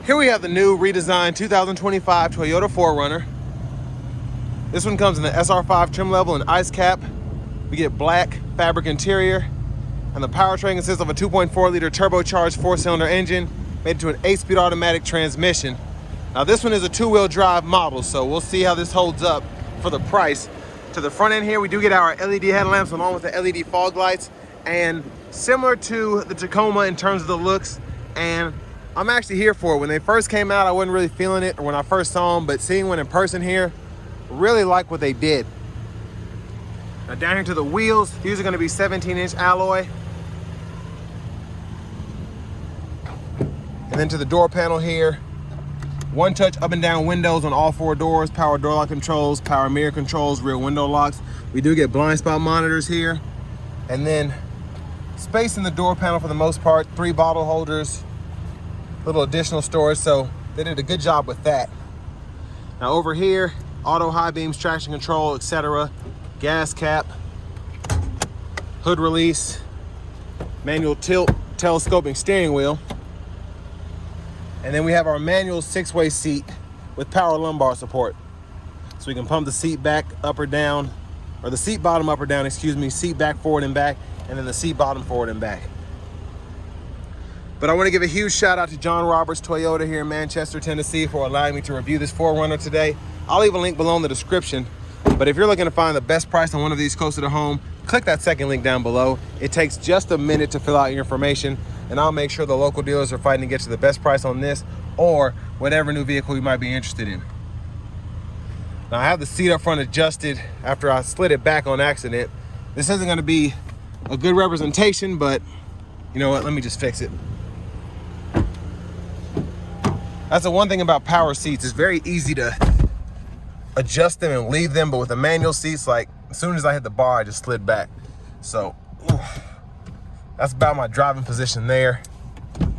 Here we have the new redesigned 2025 Toyota 4Runner. This one comes in the SR5 trim level and ice cap. We get black fabric interior, and the powertrain consists of a 2.4 liter turbocharged 4-cylinder engine made into an 8-speed automatic transmission. Now this one is a 2-wheel drive model, so we'll see how this holds up for the price. To the front end here, we do get our LED headlamps along with the LED fog lights, and similar to the Tacoma in terms of the looks, and I'm actually here for it. When they first came out, I wasn't really feeling it, or when I first saw them, but seeing one in person here, really like what they did. Now down here to the wheels, these are gonna be 17-inch alloy. And then to the door panel here, one-touch up and down windows on all 4 doors, power door lock controls, power mirror controls, rear window locks. We do get blind spot monitors here. And then space in the door panel for the most part, 3 bottle holders, little additional storage, so they did a good job with that. Now over here, auto high beams, traction control, etc. Gas cap, hood release, manual tilt, telescoping steering wheel. And then we have our manual 6-way seat with power lumbar support. So we can pump the seat back up or down, or the seat bottom up or down, excuse me, seat back forward and back, and then the seat bottom forward and back. But I want to give a huge shout out to John Roberts Toyota here in Manchester, Tennessee for allowing me to review this 4Runner today. I'll leave a link below in the description. But if you're looking to find the best price on one of these closer to home, click that second link down below. It takes just a minute to fill out your information, and I'll make sure the local dealers are fighting to get you the best price on this or whatever new vehicle you might be interested in. Now I have the seat up front adjusted after I slid it back on accident. This isn't going to be a good representation, but you know what, let me just fix it. That's the one thing about power seats. It's very easy to adjust them and leave them, but with the manual seats, like as soon as I hit the bar, I just slid back. So that's about my driving position there. And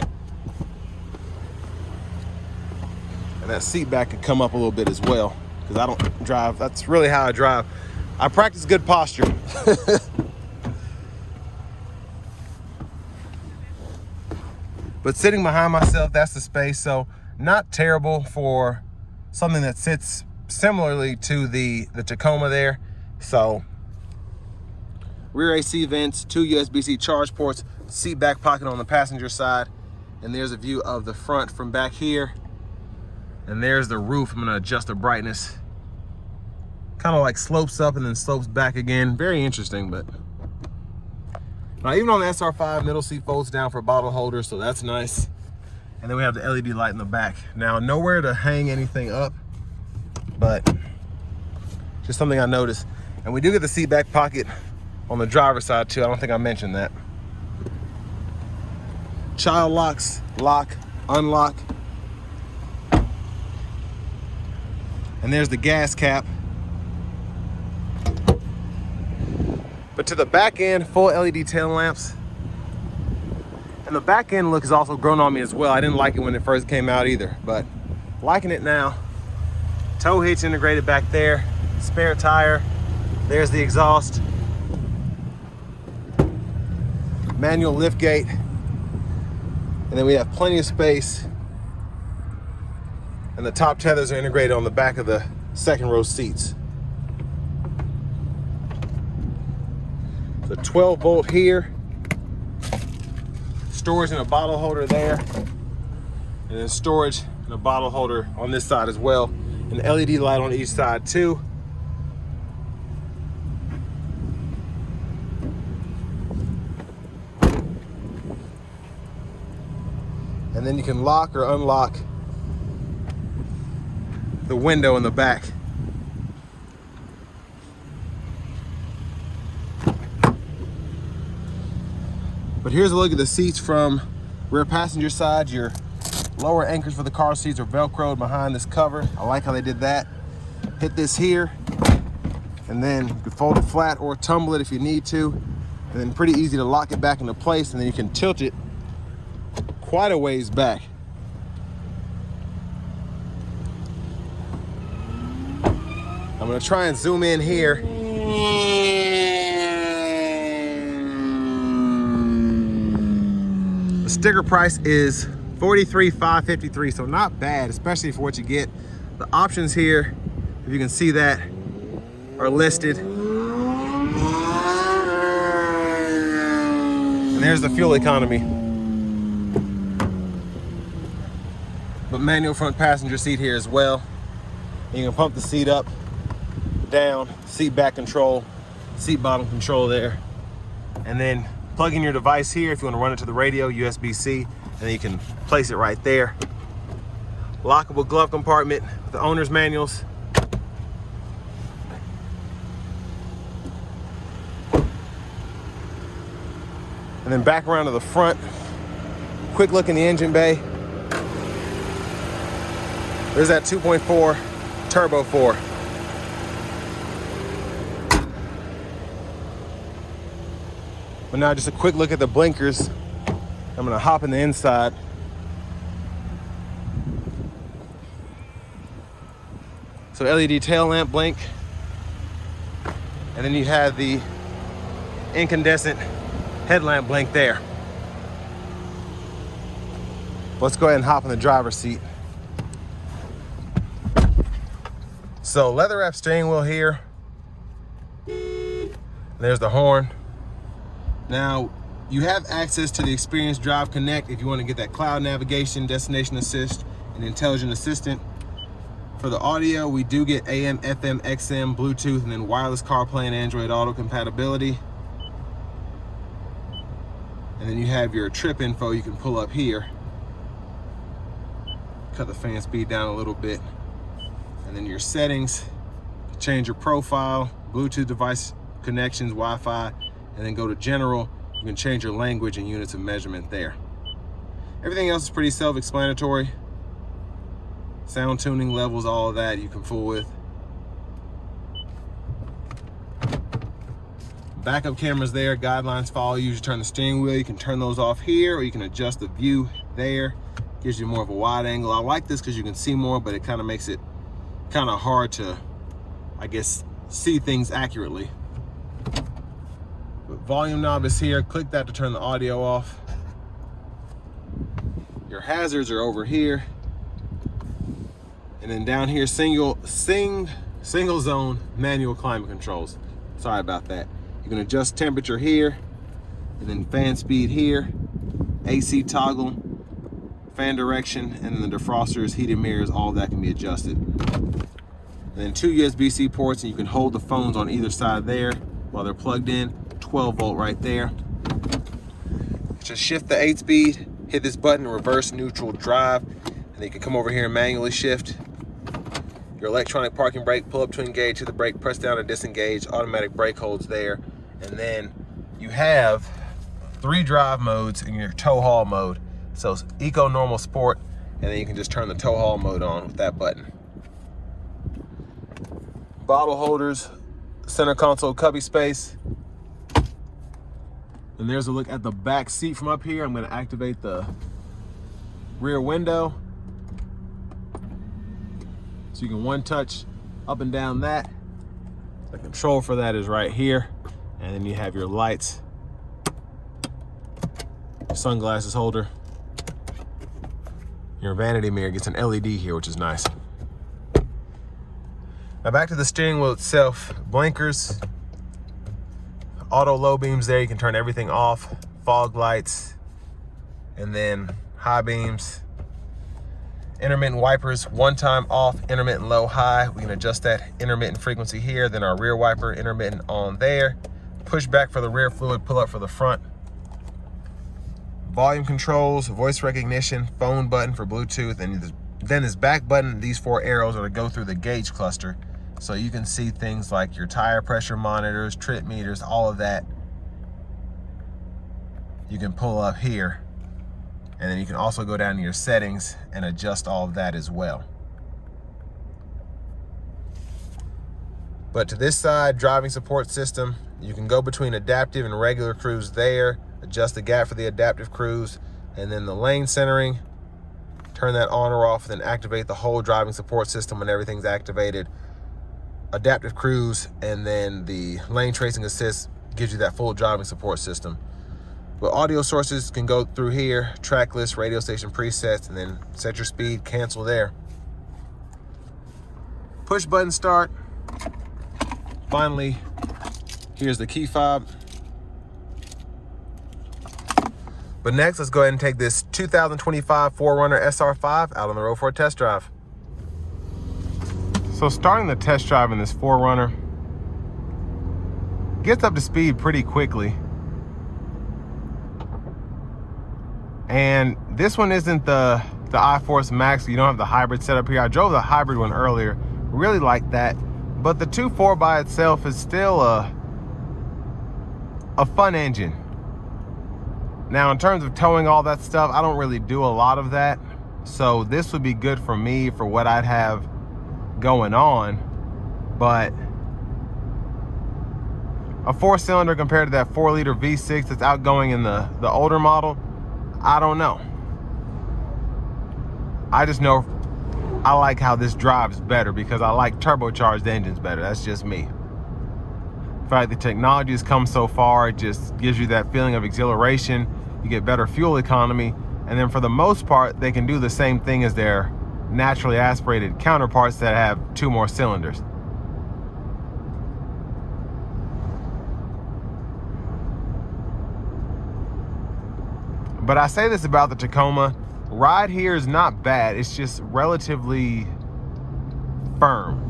that seat back could come up a little bit as well, because I don't drive. That's really how I drive. I practice good posture. But sitting behind myself, that's the space. So not terrible for something that sits similarly to the Tacoma there. So rear AC vents, 2 USB-C charge ports, seat back pocket on the passenger side, and there's a view of the front from back here. And there's the roof. I'm gonna adjust the brightness. Kind of like slopes up and then slopes back again. Very interesting, but now even on the SR5, middle seat folds down for bottle holders, so that's nice. And then we have the LED light in the back. Now nowhere to hang anything up, but just something I noticed. And we do get the seat back pocket on the driver's side too. I don't think I mentioned that. Child locks, lock, unlock. And there's the gas cap. But to the back end, full LED tail lamps. And the back end look has also grown on me as well. I didn't like it when it first came out either, but liking it now. Tow hitch integrated back there, spare tire. There's the exhaust. Manual lift gate. And then we have plenty of space. And the top tethers are integrated on the back of the second row seats. The 12-volt here. Storage in a bottle holder there. And then storage in a bottle holder on this side as well. An LED light on each side too. And then you can lock or unlock the window in the back. But here's a look at the seats from rear passenger side. Your lower anchors for the car seats are Velcroed behind this cover. I like how they did that. Hit this here, and then you can fold it flat or tumble it if you need to. And then pretty easy to lock it back into place, and then you can tilt it quite a ways back. I'm gonna try and zoom in here. The sticker price is $43,553, so not bad, especially for what you get. The options here, if you can see that, are listed. And there's the fuel economy. But manual front passenger seat here as well. And you can pump the seat up, down, seat back control, seat bottom control there. And then plug in your device here if you want to run it to the radio, USB-C, and then you can place it right there. Lockable glove compartment with the owner's manuals. And then back around to the front. Quick look in the engine bay. There's that 2.4 Turbo 4. But now just a quick look at the blinkers. I'm gonna hop in the inside. So LED tail lamp blink. And then you have the incandescent headlamp blink there. Let's go ahead and hop in the driver's seat. So leather wrap steering wheel here. There's the horn. Now you have access to the Experience Drive Connect if you want to get that cloud navigation, destination assist, and intelligent assistant. For the audio, we do get AM, FM, XM, Bluetooth, and then wireless CarPlay and Android Auto compatibility. And then you have your trip info you can pull up here. Cut the fan speed down a little bit. And then your settings, change your profile, Bluetooth device connections, Wi-Fi, and then go to general. You can change your language and units of measurement there. Everything else is pretty self-explanatory. Sound tuning levels, all of that you can fool with. Backup cameras there, guidelines follow you. You turn the steering wheel, you can turn those off here, or you can adjust the view there. Gives you more of a wide angle. I like this because you can see more, but it kind of makes it kind of hard to, I guess, see things accurately. But volume knob is here. Click that to turn the audio off. Your hazards are over here. And then down here, single zone manual climate controls. Sorry about that. You can adjust temperature here, and then fan speed here, AC toggle, fan direction, and then the defrosters, heated mirrors, all that can be adjusted. And then 2 USB-C ports, and you can hold the phones on either side there while they're plugged in. 12 volt right there. Just shift the 8-speed, hit this button, reverse, neutral, drive, and then you can come over here and manually shift. Your electronic parking brake, pull up to engage, hit the brake, press down to disengage, automatic brake holds there. And then you have 3 drive modes in your tow haul mode. So it's Eco, Normal, Sport, and then you can just turn the tow haul mode on with that button. Bottle holders, center console cubby space. And there's a look at the back seat from up here. I'm gonna activate the rear window. So you can one touch up and down that. The control for that is right here. And then you have your lights, your sunglasses holder. Your vanity mirror gets an LED here, which is nice. Now back to the steering wheel itself. Blinkers, auto low beams there. You can turn everything off. Fog lights, and then high beams. Intermittent wipers, one time off, intermittent low, high. We can adjust that intermittent frequency here. Then our rear wiper, intermittent on there. Push back for the rear fluid, pull up for the front. Volume controls, voice recognition, phone button for Bluetooth, and then this back button, these 4 arrows are to go through the gauge cluster. So you can see things like your tire pressure monitors, trip meters, all of that. You can pull up here. And then you can also go down to your settings and adjust all of that as well. But to this side, driving support system, you can go between adaptive and regular cruise there, adjust the gap for the adaptive cruise, and then the lane centering, turn that on or off, and then activate the whole driving support system when everything's activated. Adaptive cruise, and then the lane tracing assist gives you that full driving support system. But audio sources can go through here, track list, radio station presets, and then set your speed, cancel there. Push button start. Finally, here's the key fob. But next, let's go ahead and take this 2025 4Runner SR5 out on the road for a test drive. So starting the test drive in this 4Runner, gets up to speed pretty quickly. And this one isn't the iForce Max. You don't have the hybrid setup here. I drove the hybrid one earlier. Really like that. But the 2.4 by itself is still a fun engine. Now, in terms of towing all that stuff, I don't really do a lot of that. So this would be good for me for what I'd have going on. But a 4-cylinder compared to that 4-liter V6 that's outgoing in the older model, I don't know. I just know I like how this drives better because I like turbocharged engines better. That's just me. In fact, the technology has come so far, it just gives you that feeling of exhilaration. You get better fuel economy. And then for the most part, they can do the same thing as their naturally aspirated counterparts that have 2 more cylinders. But I say this about the Tacoma, ride here is not bad. It's just relatively firm.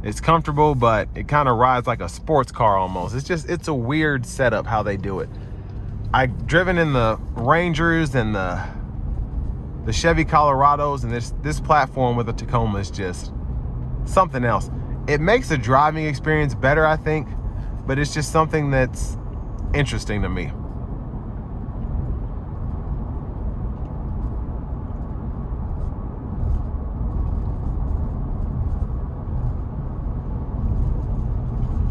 It's comfortable, but it kind of rides like a sports car almost. It's a weird setup how they do it. I've driven in the Rangers and the Chevy Colorados, and this platform with the Tacoma is just something else. It makes the driving experience better, I think, but it's just something that's interesting to me.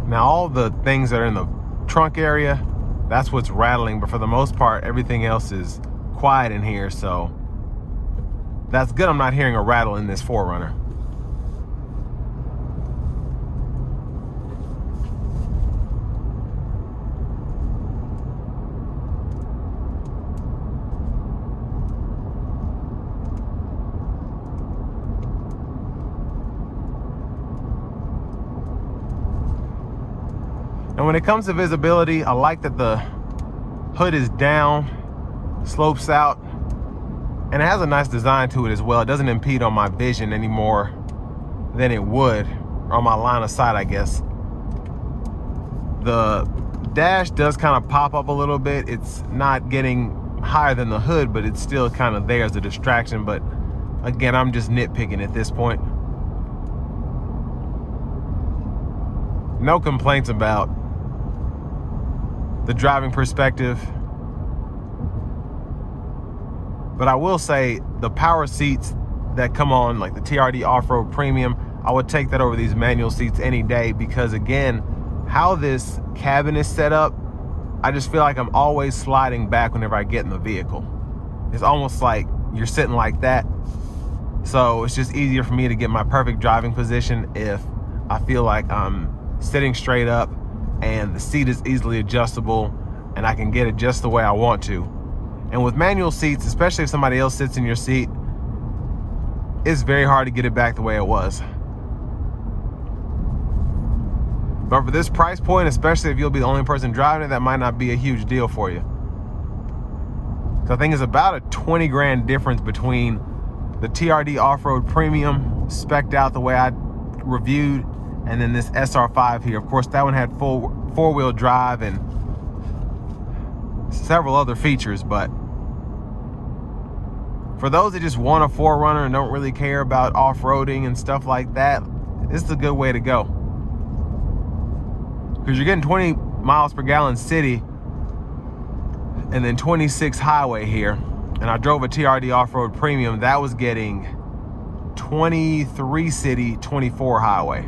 Now, all the things that are in the trunk area, that's what's rattling, but for the most part, everything else is quiet in here, so that's good. I'm not hearing a rattle in this 4Runner. And when it comes to visibility, I like that the hood is down, slopes out, and it has a nice design to it as well. It doesn't impede on my vision any more than it would, or on my line of sight, I guess. The dash does kind of pop up a little bit. It's not getting higher than the hood, but it's still kind of there as a distraction. But again, I'm just nitpicking at this point. No complaints about the driving perspective, but I will say the power seats that come on, like the TRD Off-Road Premium, I would take that over these manual seats any day, because again, how this cabin is set up, I just feel like I'm always sliding back whenever I get in the vehicle. It's almost like you're sitting like that, so it's just easier for me to get my perfect driving position if I feel like I'm sitting straight up and the seat is easily adjustable and I can get it just the way I want to. And with manual seats, especially if somebody else sits in your seat, it's very hard to get it back the way it was. But for this price point, especially if you'll be the only person driving it, that might not be a huge deal for you. So I think it's about a 20 grand difference between the TRD Off-Road Premium, spec'd out the way I reviewed, and then this SR5 here. Of course, that one had full 4-wheel drive and several other features, but for those that just want a 4Runner and don't really care about off-roading and stuff like that, this is a good way to go. Because you're getting 20 miles per gallon city and then 26 highway here. And I drove a TRD Off-Road Premium. That was getting 23 city, 24 highway.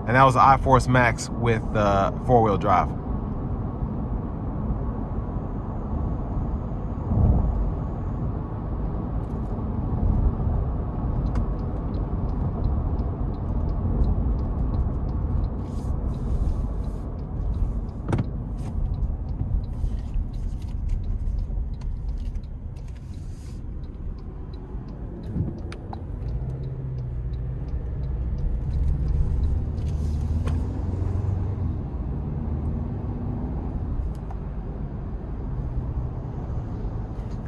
And that was the iForce Max with 4-wheel drive.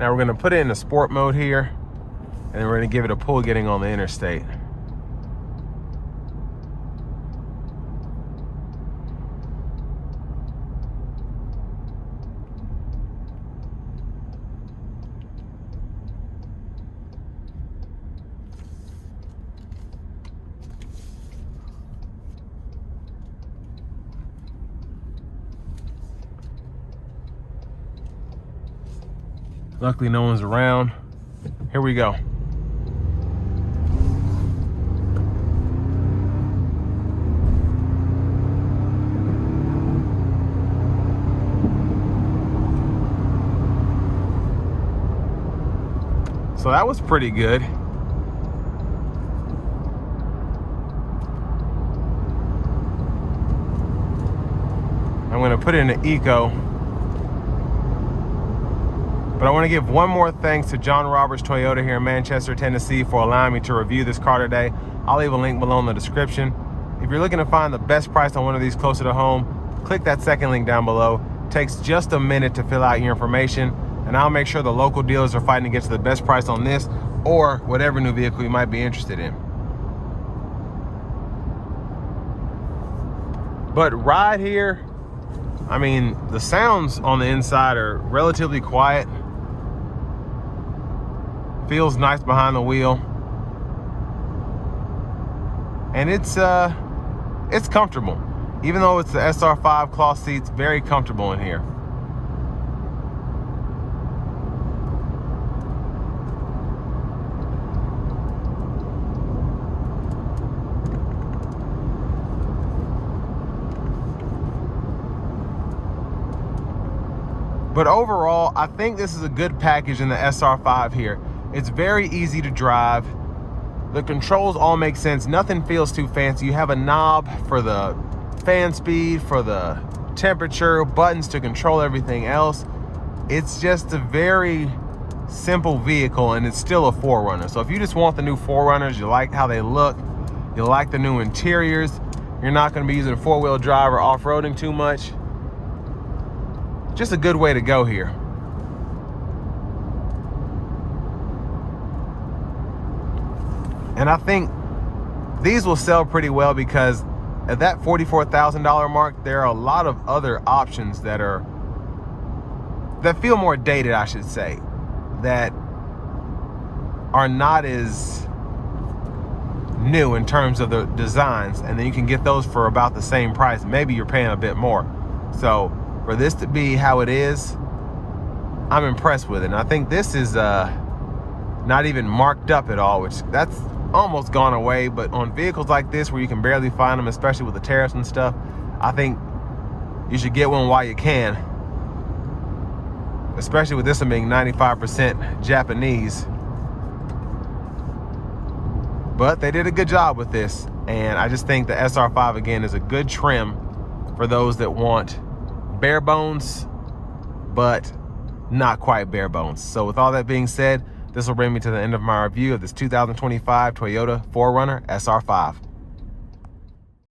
Now we're gonna put it in the sport mode here, and then we're gonna give it a pull getting on the interstate. Luckily, no one's around. Here we go. So that was pretty good. I'm gonna put it in the eco. But I want to give one more thanks to John Roberts Toyota here in Manchester, Tennessee for allowing me to review this car today. I'll leave a link below in the description. If you're looking to find the best price on one of these closer to home, click that second link down below. It takes just a minute to fill out your information, and I'll make sure the local dealers are fighting to get to the best price on this or whatever new vehicle you might be interested in. But ride here, I mean, the sounds on the inside are relatively quiet. Feels nice behind the wheel, and it's comfortable. Even though it's the SR5 cloth seats, very comfortable in here. But overall, I think this is a good package in the SR5 here. It's very easy to drive. The controls all make sense. Nothing feels too fancy. You have a knob for the fan speed, for the temperature, buttons to control everything else. It's just a very simple vehicle, and it's still a 4Runner. So if you just want the new 4Runners, you like how they look, you like the new interiors, you're not gonna be using four-wheel drive or off-roading too much, just a good way to go here. And I think these will sell pretty well because at that $44,000 mark, there are a lot of other options that feel more dated, I should say, that are not as new in terms of the designs, and then you can get those for about the same price. Maybe you're paying a bit more. So for this to be how it is, I'm impressed with it. And I think this is not even marked up at all, which that's almost gone away. But on vehicles like this where you can barely find them, especially with the tariffs and stuff, I think you should get one while you can, especially with this one being 95% Japanese. But they did a good job with this, and I just think the SR5 again is a good trim for those that want bare bones but not quite bare bones. So with all that being said, this will bring me to the end of my review of this 2025 Toyota 4Runner SR5.